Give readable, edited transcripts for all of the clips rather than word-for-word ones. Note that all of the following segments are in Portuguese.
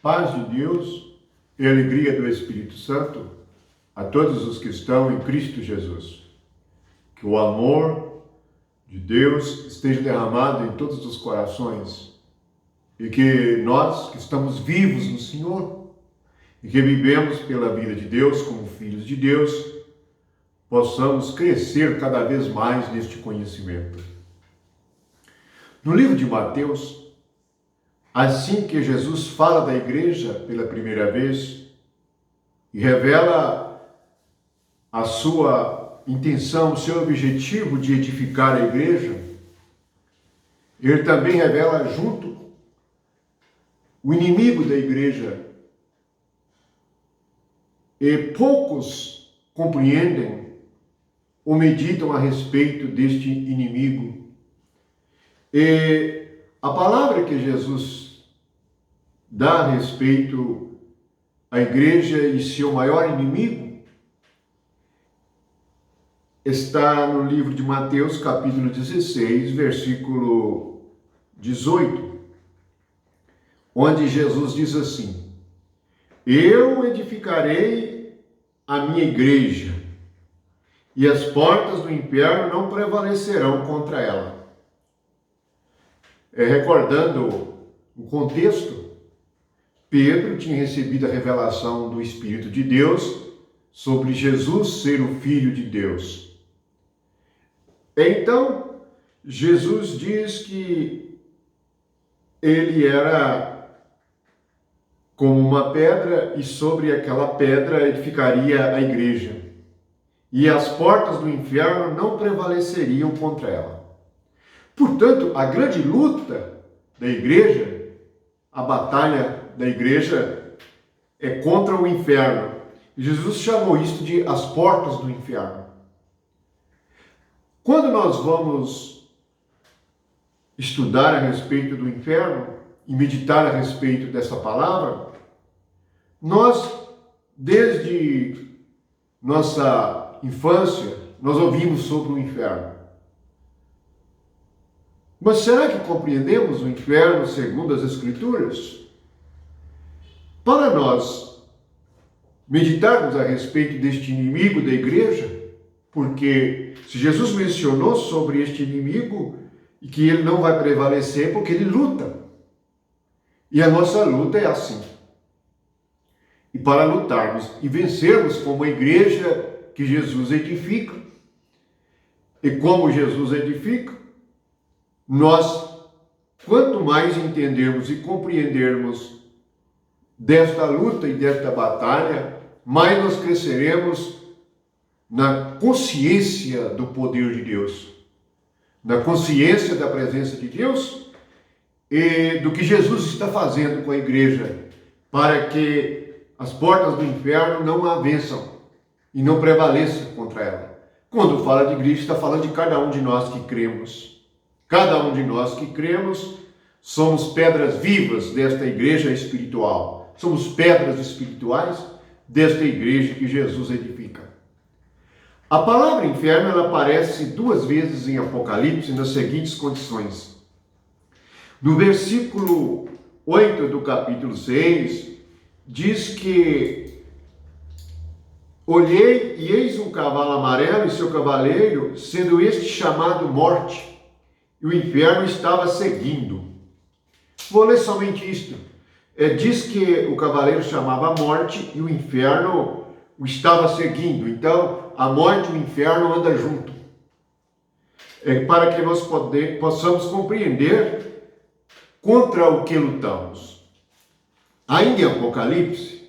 Paz de Deus e alegria do Espírito Santo a todos os que estão em Cristo Jesus. Que o amor de Deus esteja derramado em todos os corações e que nós que estamos vivos no Senhor e que vivemos pela vida de Deus como filhos de Deus, possamos crescer cada vez mais neste conhecimento. No livro de Mateus, assim que Jesus fala da igreja pela primeira vez e revela a sua intenção, o seu objetivo de edificar a igreja, ele também revela junto o inimigo da igreja. E poucos compreendem ou meditam a respeito deste inimigo. E a palavra que Jesus dá a respeito à igreja e seu maior inimigo está no livro de Mateus, capítulo 16, versículo 18, onde Jesus diz assim: Eu edificarei a minha igreja, e as portas do inferno não prevalecerão contra ela. Recordando o contexto, Pedro tinha recebido a revelação do Espírito de Deus sobre Jesus ser o Filho de Deus. Então, Jesus diz que ele era como uma pedra e sobre aquela pedra edificaria a igreja. E as portas do inferno não prevaleceriam contra ela. Portanto, a grande luta da igreja, a batalha da igreja é contra o inferno. Jesus chamou isto de as portas do inferno. Quando nós vamos estudar a respeito do inferno e meditar a respeito dessa palavra, nós, desde nossa infância, nós ouvimos sobre o inferno. Mas será que compreendemos o inferno segundo as Escrituras? Para nós meditarmos a respeito deste inimigo da igreja, porque se Jesus mencionou sobre este inimigo e que ele não vai prevalecer porque ele luta. E a nossa luta é assim. E para lutarmos e vencermos como a igreja que Jesus edifica, e como Jesus edifica, nós, quanto mais entendermos e compreendermos desta luta e desta batalha, mais nós cresceremos na consciência do poder de Deus, na consciência da presença de Deus e do que Jesus está fazendo com a igreja para que as portas do inferno não a vençam e não prevaleçam contra ela. Quando fala de igreja, está falando de cada um de nós que cremos. Cada um de nós que cremos somos pedras vivas desta igreja espiritual. Somos pedras espirituais desta igreja que Jesus edifica. A palavra inferno ela aparece 2 vezes em Apocalipse nas seguintes condições. No versículo 8 do capítulo 6, diz que olhei e eis um cavalo amarelo e seu cavaleiro, sendo este chamado Morte, e o inferno estava seguindo. Vou ler somente isto. Diz que o cavaleiro chamava Morte e o inferno o estava seguindo. Então, a morte e o inferno andam junto. Para que nós possamos compreender contra o que lutamos. Ainda em Apocalipse,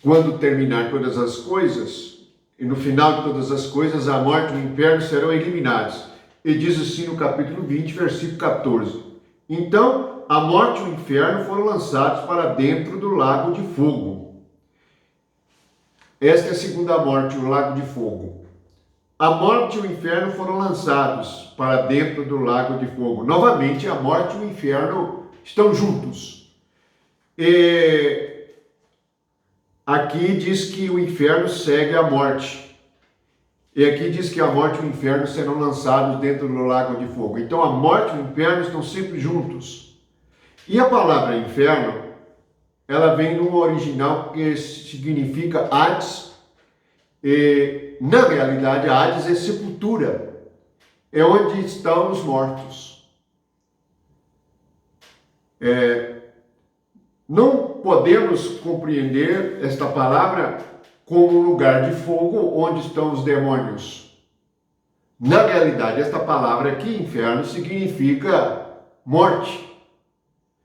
quando terminar todas as coisas, e no final de todas as coisas, a morte e o inferno serão eliminados. E diz assim no capítulo 20, versículo 14. Então, a morte e o inferno foram lançados para dentro do lago de fogo. Esta é a segunda morte, o lago de fogo. A morte e o inferno foram lançados para dentro do lago de fogo. Novamente, a morte e o inferno estão juntos. E aqui diz que o inferno segue a morte. E aqui diz que a morte e o inferno serão lançados dentro do lago de fogo. Então, a morte e o inferno estão sempre juntos. E a palavra inferno ela vem no original que significa Hades. E, na realidade, Hades é sepultura. É onde estão os mortos. Não podemos compreender esta palavra como um lugar de fogo onde estão os demônios. Na realidade, esta palavra aqui, inferno, significa morte.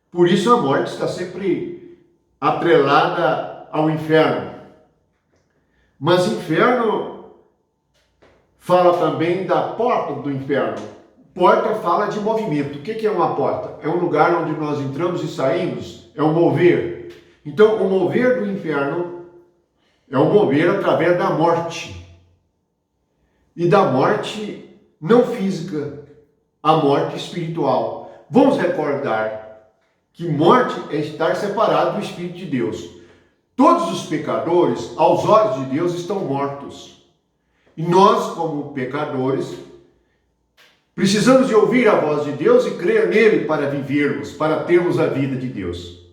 Por isso a morte está sempre atrelada ao inferno. Mas inferno fala também da porta do inferno. Porta fala de movimento. O que é uma porta? É um lugar onde nós entramos e saímos. É um mover. Então, o mover do inferno é o mover através da morte. E da morte não física, a morte espiritual. Vamos recordar que morte é estar separado do Espírito de Deus. Todos os pecadores, aos olhos de Deus, estão mortos. E nós, como pecadores, precisamos de ouvir a voz de Deus e crer nele para vivermos, para termos a vida de Deus.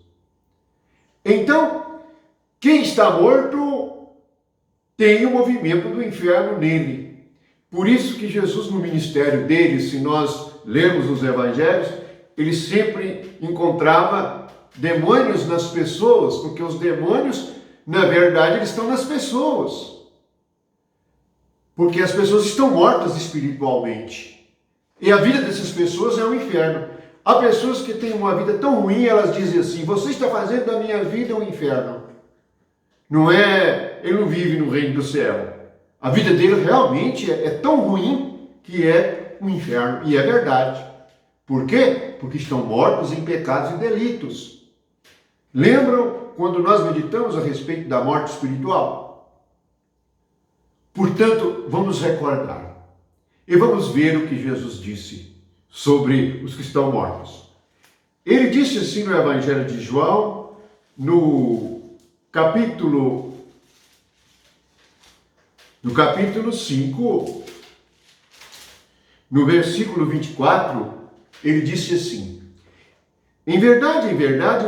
Então, quem está morto tem o movimento do inferno nele. Por isso que Jesus, no ministério dele, se nós lermos os evangelhos, ele sempre encontrava demônios nas pessoas, porque os demônios, na verdade, eles estão nas pessoas. Porque as pessoas estão mortas espiritualmente. E a vida dessas pessoas é um inferno. Há pessoas que têm uma vida tão ruim, elas dizem assim: você está fazendo da minha vida um inferno. Não é, ele não vive no reino do céu. A vida dele realmente é tão ruim que é um inferno. E é verdade. Por quê? Porque estão mortos em pecados e delitos. Lembram quando nós meditamos a respeito da morte espiritual? Portanto, vamos recordar. E vamos ver o que Jesus disse sobre os que estão mortos. Ele disse assim no Evangelho de João, no capítulo 5, no versículo 24, ele disse assim: em verdade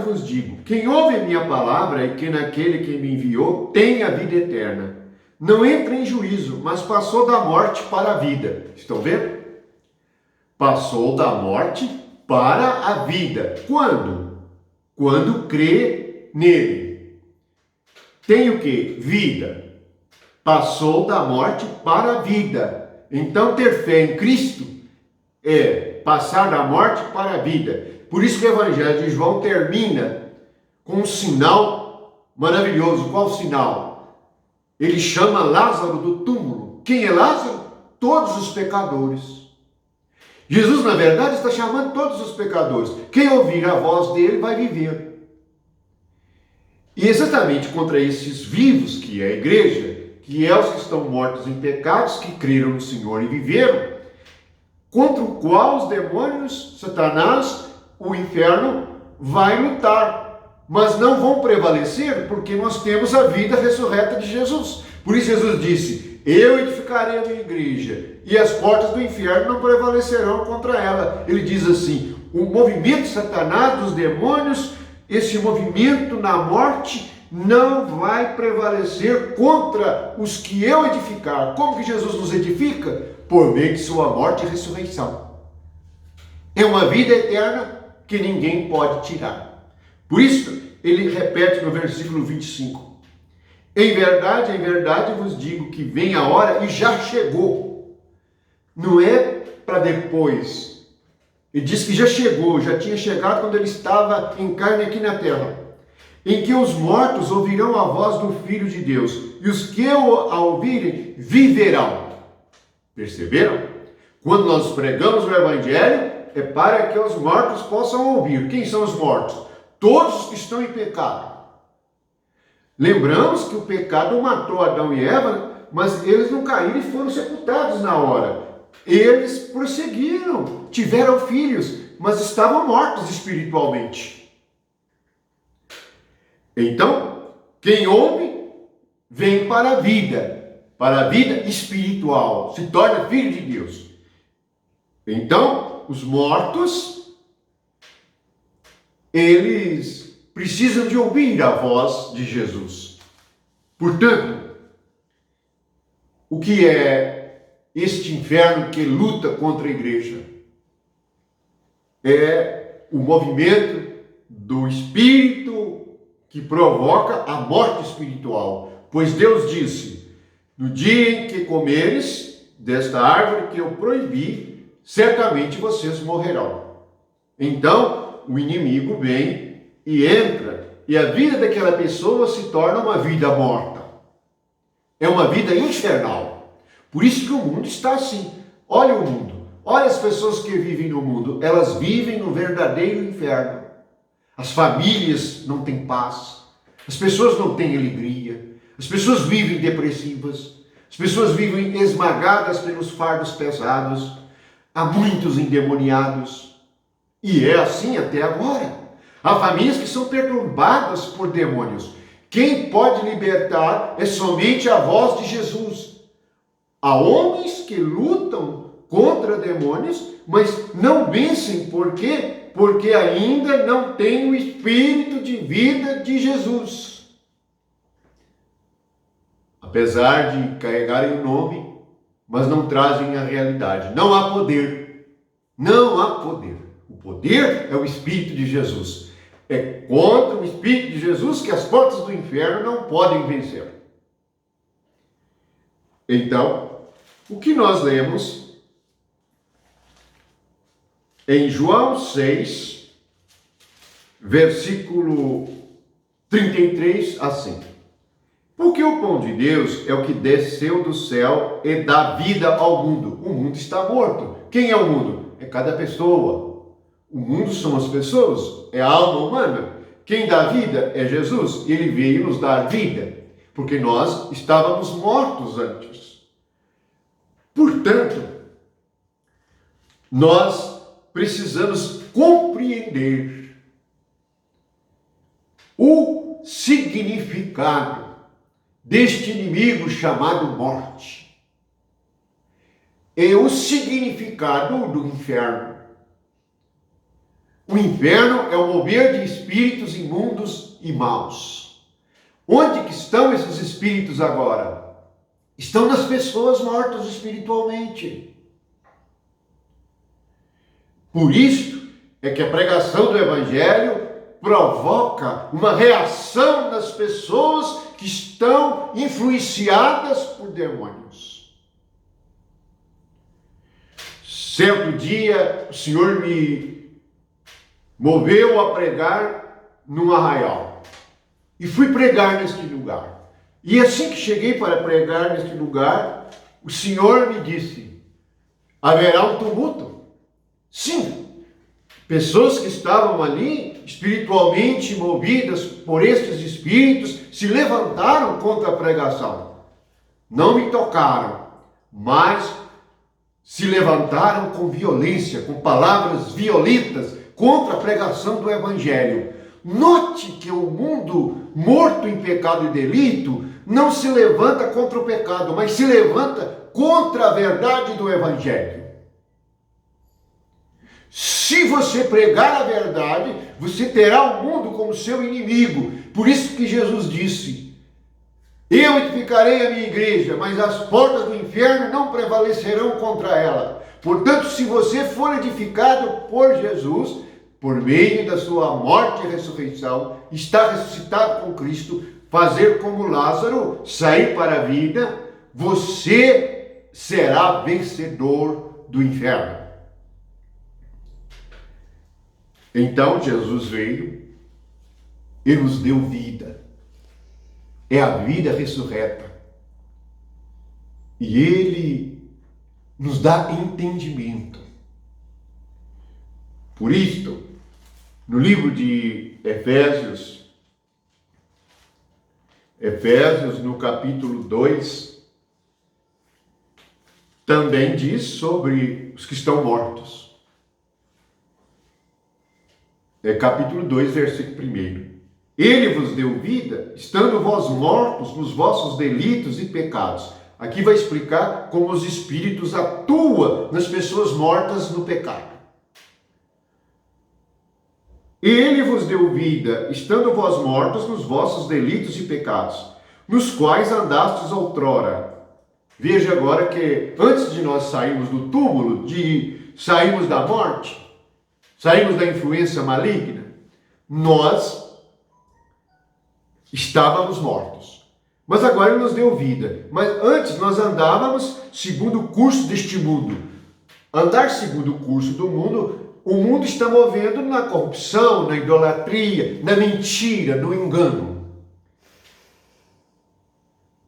vos digo, quem ouve a minha palavra e que naquele que me enviou tem a vida eterna. Não entra em juízo, mas passou da morte para a vida. Estão vendo? Passou da morte para a vida. Quando? Quando crê nele. Tem o quê? Vida. Passou da morte para a vida. Então, ter fé em Cristo é passar da morte para a vida. Por isso que o Evangelho de João termina com um sinal maravilhoso. Qual sinal? Ele chama Lázaro do túmulo. Quem é Lázaro? Todos os pecadores. Jesus, na verdade, está chamando todos os pecadores. Quem ouvir a voz dele vai viver. E exatamente contra esses vivos, que é a igreja, que é os que estão mortos em pecados, que creram no Senhor e viveram, contra o qual os demônios, Satanás, o inferno, vai lutar. Mas não vão prevalecer, porque nós temos a vida ressurreta de Jesus. Por isso Jesus disse: eu edificarei a minha igreja, e as portas do inferno não prevalecerão contra ela. Ele diz assim: o movimento de Satanás, dos demônios, esse movimento na morte, não vai prevalecer contra os que eu edificar. Como que Jesus nos edifica? Por meio de sua morte e ressurreição. É uma vida eterna que ninguém pode tirar. Por isso, ele repete no versículo 25. Em verdade vos digo que vem a hora e já chegou. Não é para depois. Ele diz que já chegou, já tinha chegado quando ele estava em carne aqui na terra. Em que os mortos ouvirão a voz do Filho de Deus, e os que a ouvirem viverão. Perceberam? Quando nós pregamos o Evangelho, é para que os mortos possam ouvir. Quem são os mortos? Todos os que estão em pecado. Lembramos que o pecado matou Adão e Eva, mas eles não caíram e foram sepultados na hora. Eles prosseguiram, tiveram filhos, mas estavam mortos espiritualmente. Então, quem ouve, vem para a vida espiritual, se torna filho de Deus. Então, os mortos, eles precisam de ouvir a voz de Jesus. Portanto, o que é este inferno que luta contra a igreja? É o movimento do espírito que provoca a morte espiritual. Pois Deus disse: no dia em que comeres desta árvore que eu proibi, certamente vocês morrerão. Então, o inimigo vem e entra, e a vida daquela pessoa se torna uma vida morta. É uma vida infernal. Por isso que o mundo está assim. Olha o mundo. Olha as pessoas que vivem no mundo. Elas vivem no verdadeiro inferno. As famílias não têm paz. As pessoas não têm alegria. As pessoas vivem depressivas. As pessoas vivem esmagadas pelos fardos pesados. Há muitos endemoniados. E é assim até agora. Há famílias que são perturbadas por demônios. Quem pode libertar é somente a voz de Jesus. Há homens que lutam contra demônios, mas não vencem. Por quê? Porque ainda não têm o espírito de vida de Jesus. Apesar de carregarem o nome, mas não trazem a realidade. Não há poder. Não há poder. O poder é o espírito de Jesus. É contra o espírito de Jesus que as portas do inferno não podem vencer. Então, o que nós lemos em João 6, versículo 33, assim: porque o pão de Deus é o que desceu do céu e dá vida ao mundo. O mundo está morto. Quem é o mundo? É cada pessoa. O mundo são as pessoas, é a alma humana. Quem dá vida é Jesus. Ele veio nos dar vida, porque nós estávamos mortos antes. Portanto, nós precisamos compreender o significado deste inimigo chamado morte. E o significado do inferno. O inferno é o mover de espíritos imundos e maus. Onde que estão esses espíritos agora? Estão nas pessoas mortas espiritualmente. Por isso é que a pregação do Evangelho provoca uma reação nas pessoas que estão influenciadas por demônios. Certo dia, o Senhor me moveu a pregar num arraial. E fui pregar neste lugar. E assim que cheguei para pregar neste lugar, o Senhor me disse: haverá um tumulto. Sim, pessoas que estavam ali, espiritualmente movidas por estes espíritos, se levantaram contra a pregação. Não me tocaram, mas se levantaram com violência, com palavras violentas, contra a pregação do Evangelho. Note que o mundo morto em pecado e delito não se levanta contra o pecado, mas se levanta contra a verdade do Evangelho. Se você pregar a verdade, você terá o mundo como seu inimigo. Por isso que Jesus disse: eu edificarei a minha igreja, mas as portas do inferno não prevalecerão contra ela. Portanto, se você for edificado por Jesus, por meio da sua morte e ressurreição, está ressuscitado com Cristo, fazer como Lázaro, sair para a vida, você será vencedor do inferno. Então Jesus veio e nos deu vida. É a vida ressurreta. E Ele nos dá entendimento. Por isto, no livro de Efésios, no capítulo 2, também diz sobre os que estão mortos. Capítulo 2, versículo 1. Ele vos deu vida, estando vós mortos nos vossos delitos e pecados. Aqui vai explicar como os espíritos atuam nas pessoas mortas no pecado. Ele vos deu vida, estando vós mortos nos vossos delitos e pecados, nos quais andastes outrora. Veja agora que antes de nós sairmos do túmulo, de sairmos da morte, sairmos da influência maligna, nós estávamos mortos. Mas agora Ele nos deu vida. Mas antes nós andávamos segundo o curso deste mundo. Andar segundo o curso do mundo, o mundo está movendo na corrupção, na idolatria, na mentira, no engano.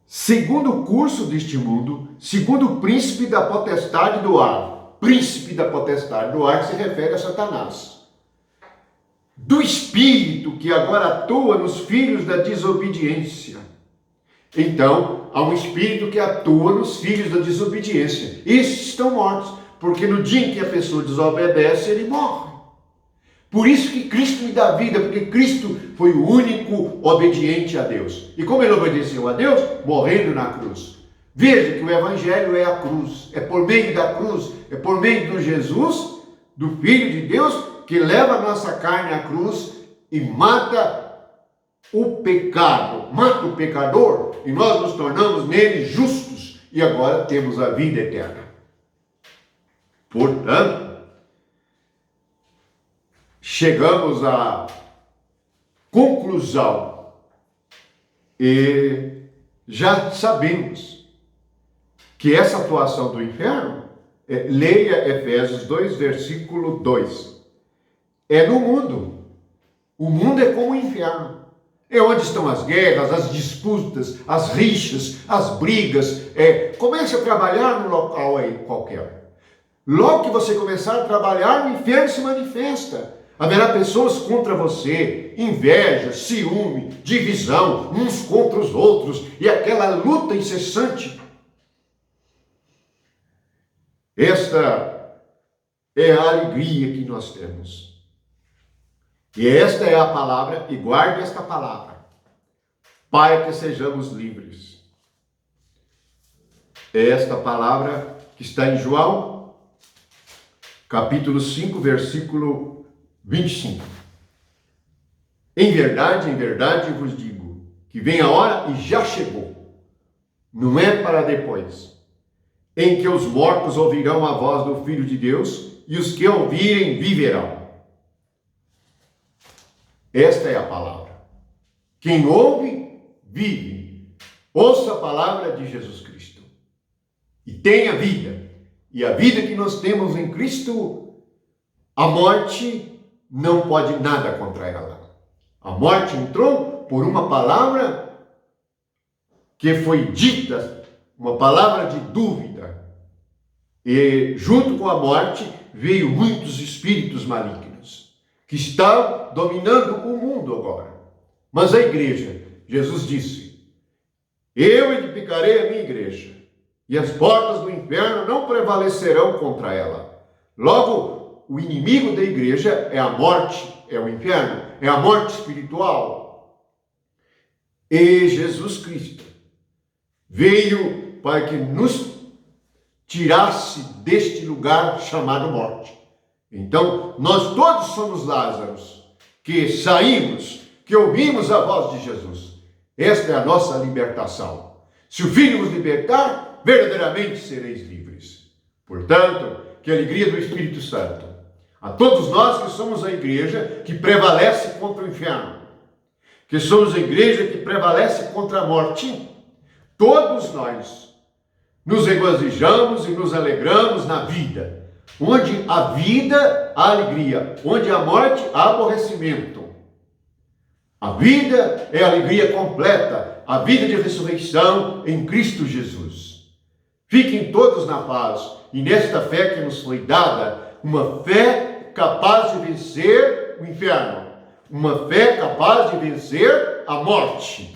Segundo o curso deste mundo, segundo o príncipe da potestade do ar. Príncipe da potestade do ar que se refere a Satanás. Do espírito que agora atua nos filhos da desobediência. Então, há um espírito que atua nos filhos da desobediência. Esses estão mortos, porque no dia em que a pessoa desobedece, ele morre. Por isso que Cristo me dá vida, porque Cristo foi o único obediente a Deus. E como ele obedeceu a Deus? Morrendo na cruz. Veja que o Evangelho é a cruz. É por meio da cruz, é por meio do Jesus, do Filho de Deus, que leva a nossa carne à cruz e mata o pecado, mata o pecador, e nós nos tornamos nele justos, e agora temos a vida eterna. Portanto, chegamos à conclusão e já sabemos que essa atuação do inferno, leia Efésios 2, versículo 2, é no mundo. O mundo é como o inferno. É onde estão as guerras, as disputas, as rixas, as brigas. Comece a trabalhar no local aí qualquer. Logo que você começar a trabalhar, o inferno se manifesta. Haverá pessoas contra você, inveja, ciúme, divisão, uns contra os outros, e aquela luta incessante. Esta é a alegria que nós temos. E esta é a palavra, e guarde esta palavra, para que sejamos livres. É esta palavra que está em João, capítulo 5, versículo 25. Em verdade vos digo, que vem a hora, e já chegou, não é para depois, em que os mortos ouvirão a voz do Filho de Deus, e os que ouvirem viverão. Esta é a palavra. Quem ouve, vive. Ouça a palavra de Jesus Cristo. E tenha vida. E a vida que nós temos em Cristo, a morte não pode nada contra ela. A morte entrou por uma palavra que foi dita, uma palavra de dúvida. E junto com a morte veio muitos espíritos malignos que estão dominando o mundo agora. Mas a igreja, Jesus disse, eu edificarei a minha igreja, e as portas do inferno não prevalecerão contra ela. Logo, o inimigo da igreja é a morte, é o inferno, é a morte espiritual. E Jesus Cristo veio para que nos tirasse deste lugar chamado morte. Então, nós todos somos Lázaros, que saímos, que ouvimos a voz de Jesus. Esta é a nossa libertação. Se o Filho vos libertar, verdadeiramente sereis livres. Portanto, que alegria do Espírito Santo. A todos nós que somos a igreja que prevalece contra o inferno, que somos a igreja que prevalece contra a morte, todos nós nos regozijamos e nos alegramos na vida. Onde a vida, há alegria. Onde a morte, há aborrecimento. A vida é a alegria completa. A vida de ressurreição em Cristo Jesus. Fiquem todos na paz. E nesta fé que nos foi dada, uma fé capaz de vencer o inferno. Uma fé capaz de vencer a morte.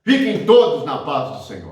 Fiquem todos na paz do Senhor.